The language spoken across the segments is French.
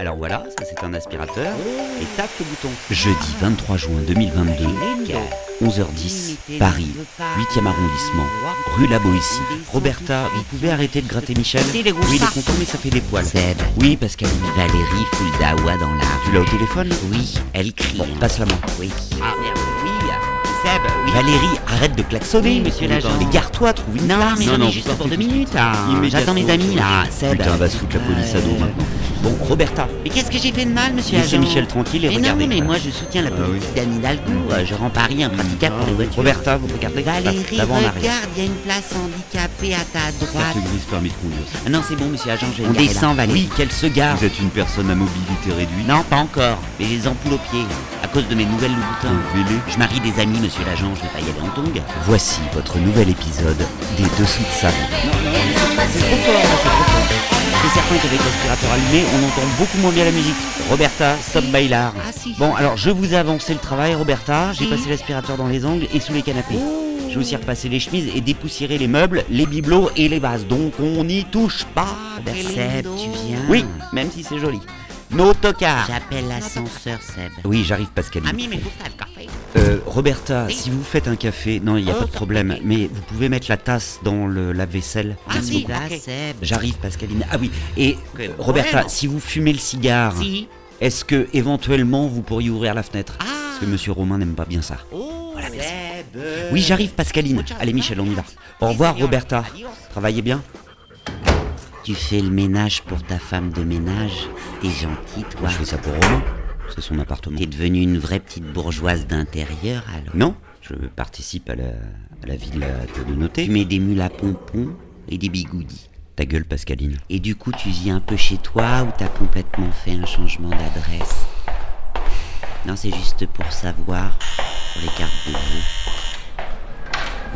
Alors voilà, ça c'est un aspirateur, et tape le bouton. Jeudi 23 juin 2022, 11h10, Paris, 8e arrondissement, rue La Boétie. Roberta, vous pouvez arrêter de gratter Michel? Oui, il est content mais ça fait des poils. Seb. Oui, Pascal. Valérie fout le dawa dans la Tu l'as au téléphone? Oui, elle crie. Bon, passe la main. Oui. Ah merde, oui. Seb, oui. Valérie, arrête de klaxonner. Oui, monsieur l'agent. Égare-toi, trouve une place. Mais j'en ai juste pour 2 minutes là. J'attends mes amis là. Seb. Putain, va se foutre la police à dos maintenant. Bon, Roberta. Mais qu'est-ce que j'ai fait de mal, monsieur Laissez l'agent? Michel tranquille et mais regardez. non, mais moi je soutiens la politique d'Anne Hidalgo. Je rends Paris impraticable pour les voitures. Roberta, vous regardez. Valérie, D'avant en arrière. regarde, il y a une place handicapée à ta droite. Carte grise, permis de conduire. Ah non, c'est bon, monsieur l'agent, je vais On me garer descend, là. Valérie. Oui, qu'elle se gare. Vous êtes une personne à mobilité réduite. Non, pas encore. Mais les ampoules aux pieds, à cause de mes nouvelles Louboutins. Vélo. Je marie des amis, monsieur l'agent, je vais pas y aller en tongs. Voici votre nouvel épisode des Dessous de Salon. C'est trop fort, là, c'est trop fort. C'est certain qu'avec l'aspirateur allumé, on entend beaucoup moins bien la musique. Roberta, stop bailar. Ah, si. Bon, alors je vous ai avancé le travail, Roberta. J'ai Si. passé l'aspirateur dans les angles et sous les canapés. Oh. J'ai aussi repassé les chemises et dépoussiéré les meubles, les bibelots et les vases. Donc on n'y touche pas. Seb, tu viens? Oui, même si c'est joli. No tocard. J'appelle l'ascenseur, Seb. Oui, j'arrive, Pascaline. Ami, mais pourquoi le café? Roberta, Oui. si vous faites un café, non, il n'y a pas de problème, mais vous pouvez mettre la tasse dans le lave-vaisselle. Ah Merci si, beaucoup. va, Seb. J'arrive, Pascaline. Ah oui, et Roberta, problème. si vous fumez le cigare, Si. est-ce que éventuellement vous pourriez ouvrir la fenêtre? Ah. Parce que Monsieur Romain n'aime pas bien ça. Oh, Voilà, merci. Seb. Oui, j'arrive, Pascaline. Allez, Michel, on y va. Au revoir, Roberta. Travaillez bien. Tu fais le ménage pour ta femme de ménage. T'es gentil, toi. Je fais ça pour Romain. C'est son appartement. T'es devenue une vraie petite bourgeoise d'intérieur, alors. Non, je participe à la vie de la communauté. Tu mets des mules à pompons et des bigoudis. Ta gueule, Pascaline. Et du coup, tu vis un peu chez toi ou t'as complètement fait un changement d'adresse? Non, c'est juste pour savoir, pour les cartes de vœux.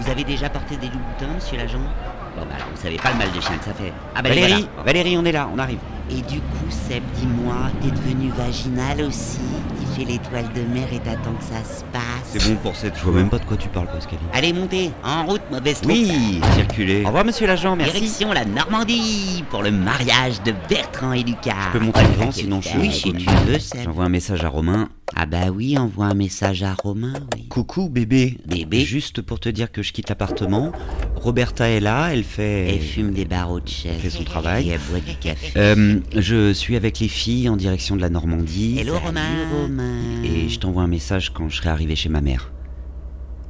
Vous avez déjà porté des Louboutins, monsieur l'agent? Bon, bah, alors, vous savez pas le mal de chien que ça fait. Ah, bah, Valérie, voilà. Valérie, on est là, on arrive. Et du coup, Seb, dis-moi, t'es devenu vaginal aussi? Tu fais l'étoile de mer et t'attends que ça se passe? C'est bon pour cette Je vois même pas de quoi tu parles, Pascaline. Allez, montez, en route, mauvaise troupe. Oui, circuler. Au revoir, monsieur l'agent, merci. Direction la Normandie pour le mariage de Bertrand et Lucas. Je peux monter devant, sinon je suis Oui, si inconnu. tu veux, Seb. J'envoie un message à Romain. Ah bah oui, envoie un message à Romain, oui. Coucou bébé. Bébé. Juste pour te dire que je quitte l'appartement. Roberta est là, elle fait... Elle fume des barreaux de chaise. fait son travail. Et elle boit du café. Je suis avec les filles en direction de la Normandie. Hello, Romain. Romain. Et je t'envoie un message quand je serai arrivé chez ma mère.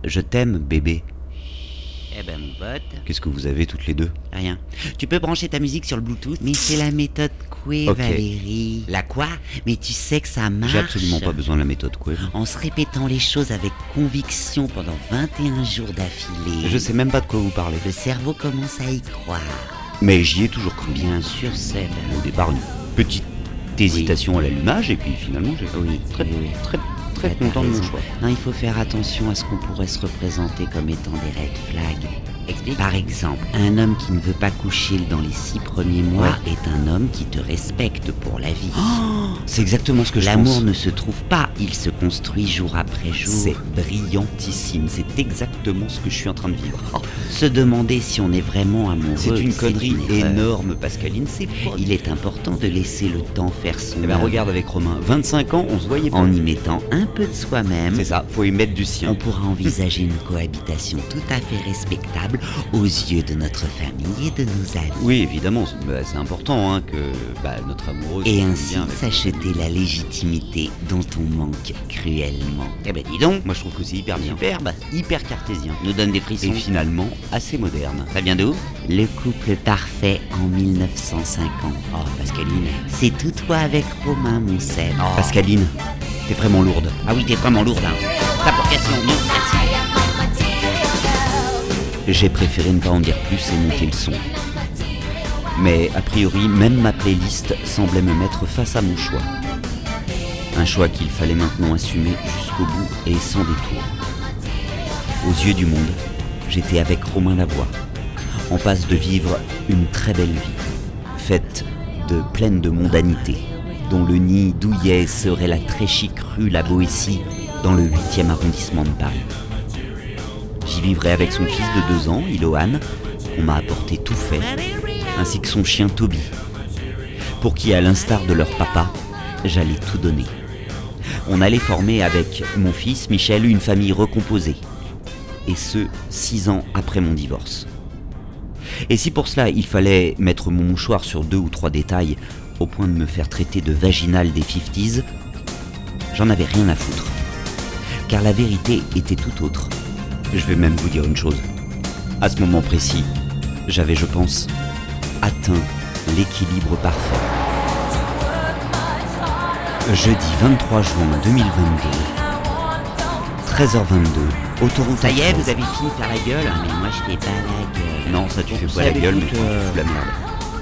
Je t'aime, bébé. Eh ben, mon pote, Qu'est-ce que vous avez toutes les deux? rien. Tu peux brancher ta musique sur le Bluetooth, mais c'est la méthode Coué, Ok. Valérie. La quoi? Mais tu sais que ça marche. J'ai absolument pas besoin de la méthode Coué. En se répétant les choses avec conviction pendant 21 jours d'affilée. Je sais même pas de quoi vous parlez. Le cerveau commence à y croire. Mais j'y ai toujours cru. Bien sûr, Seb. Au départ, une petite hésitation à l'allumage, et puis finalement, j'ai Oui, très, oui, oui. très, très Ouais, t'as content de mon raison. choix. Non, il faut faire attention à ce qu'on pourrait se représenter comme étant des red flags. Explique. Par exemple, un homme qui ne veut pas coucher dans les 6 premiers mois est un homme qui te respecte pour la vie. C'est exactement ce que je pense. L'amour ne se trouve pas, il se construit jour après jour. C'est brillantissime, c'est exactement ce que je suis en train de vivre. Se demander si on est vraiment amoureux. C'est une connerie erreur. énorme, Pascaline, c'est pas... Il est important de laisser le temps faire son Eh ben œuvre, regarde avec Romain, 25 ans, on se voyait pas. en y mettant un peu de soi-même. C'est ça, faut y mettre du On sien. pourra envisager une cohabitation tout à fait respectable aux yeux de notre famille et de nos amis. Oui, évidemment, c'est important hein, que notre amoureux Et soit ainsi bien avec- s'acheter la légitimité dont on manque cruellement. Eh ben dis donc, Moi je trouve que c'est hyper bien. superbe, Hyper cartésien. nous donne des Et frissons. finalement, assez moderne. Ça vient d'où? Le couple parfait en 1950. Oh, Pascaline. C'est tout toi avec Romain, mon Seb. Pascaline, t'es vraiment lourde. Ah oui, t'es vraiment lourde, hein. Ça pour question, non, merci. J'ai préféré ne pas en dire plus et monter le son. Mais a priori, même ma playlist semblait me mettre face à mon choix. Un choix qu'il fallait maintenant assumer jusqu'au bout et sans détour. Aux yeux du monde, j'étais avec Romain Lavoie, en passe de vivre une très belle vie, faite de pleine de mondanité, dont le nid douillet serait la très chic rue La Boétie, dans le 8e arrondissement de Paris. J'y vivrai avec son fils de 2 ans, Ilohan, qu'on m'a apporté tout fait, ainsi que son chien Toby. pour qui, à l'instar de leur papa, j'allais tout donner. On allait former avec mon fils Michel une famille recomposée. Et ce, 6 ans après mon divorce. Et si pour cela il fallait mettre mon mouchoir sur 2 ou 3 détails au point de me faire traiter de vaginale des 50s, j'en avais rien à foutre. Car la vérité était tout autre. Je vais même vous dire une chose. À ce moment précis, j'avais, je pense, atteint l'équilibre parfait. Jeudi 23 juin 2022, 13h22, autoroute. Ça y est, A13. vous avez fini de faire la gueule? Mais moi je fais pas la gueule. Non, ça tu fais Bon, pas la Seb, gueule, mais écoute, toi, tu fous la merde.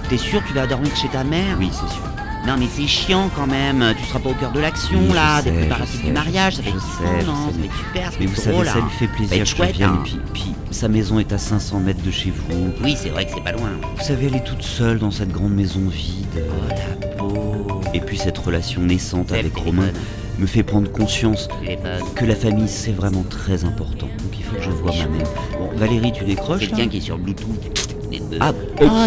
T'es sûr que tu vas dormir chez ta mère? Oui, c'est sûr. Non mais c'est chiant quand même, tu seras pas au cœur de l'action Oui, là, je des sais, préparatifs je du mariage, ça sais, va être je kiffant, sais, non? je Ça sais. va être super, ça va Mais être vous savez, drôle, ça hein. lui fait Ça va plaisir être que je chouette, vienne. hein. Puis sa maison est à 500 mètres de chez vous. Oui, c'est vrai que c'est pas loin. Vous savez, elle est toute seule dans cette grande maison vide. Oh la pauvre. Et puis cette relation naissante C'est avec le Romain téléphone. me fait prendre conscience Téléphone. que la famille c'est vraiment très important. Donc il faut que je voie ma mère. Bon, Valérie, tu décroches là Quelqu'un qui est sur Bluetooth. Ah,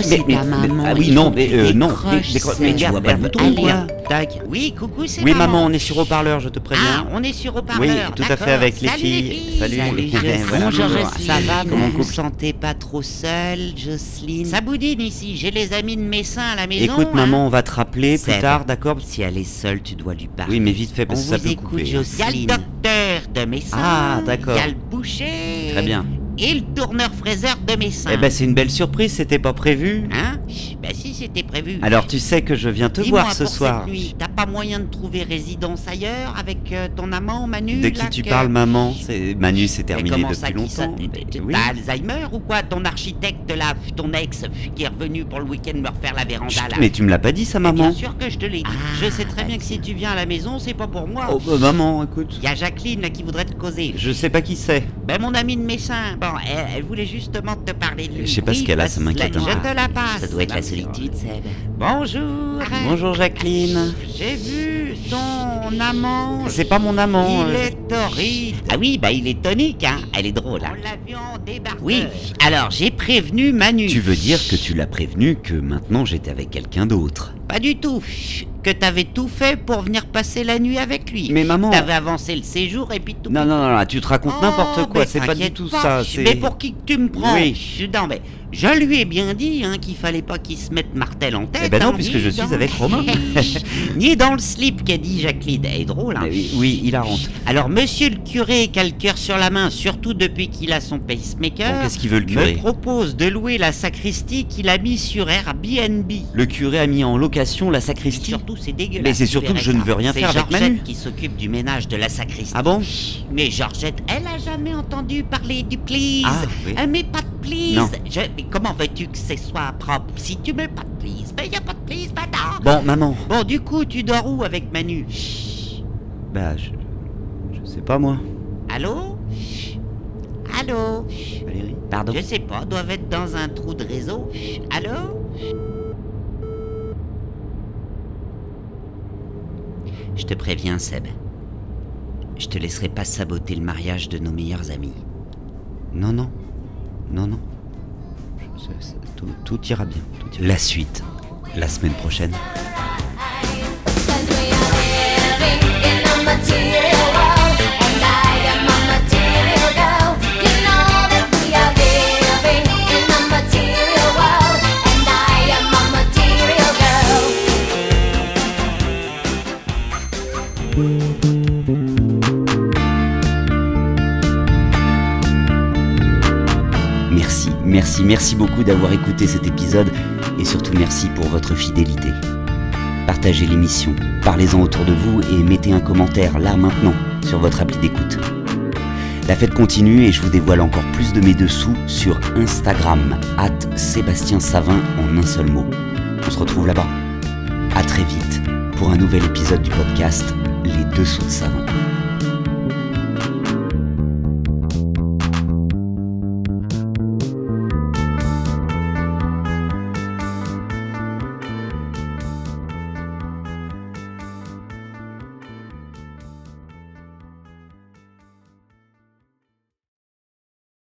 c'est ta maman. Ah oui, il non, faut que mais tu non, décroches, décroche, Seb. mais tu vois pas le bouton, Allez, quoi. tac. Oui, coucou, c'est Oui, maman, on est sur haut-parleur, je te préviens. Ah, on est sur haut-parleur. Oui, tout à fait, d'accord. avec les Salut filles. Salut. Jocelyne. Voilà, Bonjour, bonjour. Jocelyne. Ça va, Comment vous coupe vous sentez pas trop seule, Jocelyne? Ça boudine ici, j'ai les amis de Messin à la maison. Écoute, hein. maman, on va te rappeler plus Seb. tard, d'accord? Si elle est seule, tu dois lui parler. Oui, mais vite fait, parce On que ça vous peut écoute, couper. Il y a le Jocelyne. docteur de Messin. Ah, d'accord. Il y a le boucher. Très bien. Et le tourneur-fraiseur de Messin. Eh ben, c'est une belle surprise, c'était pas prévu. Hein? Bah si, c'était prévu. Alors, tu sais que je viens te Dis-moi, voir ce pour soir. cette nuit, t'as pas moyen de trouver résidence ailleurs avec ton amant Manu? De là, qui tu que- parles, maman? Manu, c'est Mais terminé comment depuis ça, qui ça longtemps. T'as Oui. Alzheimer ou quoi? Ton architecte là, ton ex, qui est revenu pour le week-end me refaire la véranda Chut, là. mais tu me l'as pas dit, ça, Mais maman? bien sûr que je te l'ai dit. Ah, Je sais très bien que si tu viens à la maison, c'est pas pour moi. Oh, maman, écoute. Il y a Jacqueline là, qui voudrait te causer. Je sais pas qui c'est. Ben mon amie de Messin, bon, elle voulait justement te parler de lui. Je sais pas ce qu'elle a, ça m'inquiète un Je peu. te la passe. Ça doit être la solitude, Seb. Bonjour. Bonjour, Jacqueline. J'ai vu ton amant. C'est pas mon amant. Il est torride. Ah oui, bah il est tonique, hein. Elle est drôle, hein. On l'a vu en débarqueur. Oui, alors j'ai prévenu Manu. Tu veux dire que tu l'as prévenu que maintenant j'étais avec quelqu'un d'autre? Pas du tout. Que t'avais tout fait pour venir passer la nuit avec lui. Mais maman... T'avais avancé le séjour et puis tout. Non, non, non, tu te racontes Oh, n'importe quoi, mais c'est pas du t'inquiète tout pas. ça. c'est- Mais pour qui que tu me prends? Oui. Non, mais je lui ai bien dit hein, qu'il fallait pas qu'il se mette martel en tête. Eh ben non, hein, puisque ni je suis dans- avec Romain. Ni dans le slip qu'a dit Jacqueline. Elle est drôle, hein. Oui, oui, hilarante. Alors, monsieur le curé qui a le cœur sur la main, surtout depuis qu'il a son pacemaker, Bon, qu'est-ce qu'il veut, le curé? me propose de louer la sacristie qu'il a mis sur Airbnb. Le curé a mis en location la Et sacristie. surtout, c'est dégueulasse. Mais c'est tu surtout que verrais je ne ça. veux rien C'est faire avec Georgette Manu. qui s'occupe du ménage de la sacristie. Ah bon? Mais Georgette, elle a jamais entendu parler du please. Ah, oui. Elle met pas de please. Non. Mais comment veux-tu que ce soit propre si tu mets pas de please? Ben y a pas de please, bâtard. Bon, maman. Bon, du coup, tu dors où avec Manu? Bah, je sais pas moi. Allô? Allô? Valérie. Pardon. Je sais pas, doivent être dans un trou de réseau. Allô? Je te préviens, Seb. Je te laisserai pas saboter le mariage de nos meilleurs amis. Non, non. Non, non. Tout ira bien. La suite, la semaine prochaine. Merci beaucoup d'avoir écouté cet épisode et surtout merci pour votre fidélité. Partagez l'émission, parlez-en autour de vous et mettez un commentaire là maintenant sur votre appli d'écoute. La fête continue et je vous dévoile encore plus de mes dessous sur Instagram @SébastienSavin en un seul mot. On se retrouve là-bas. À très vite pour un nouvel épisode du podcast Les Dessous de Savin.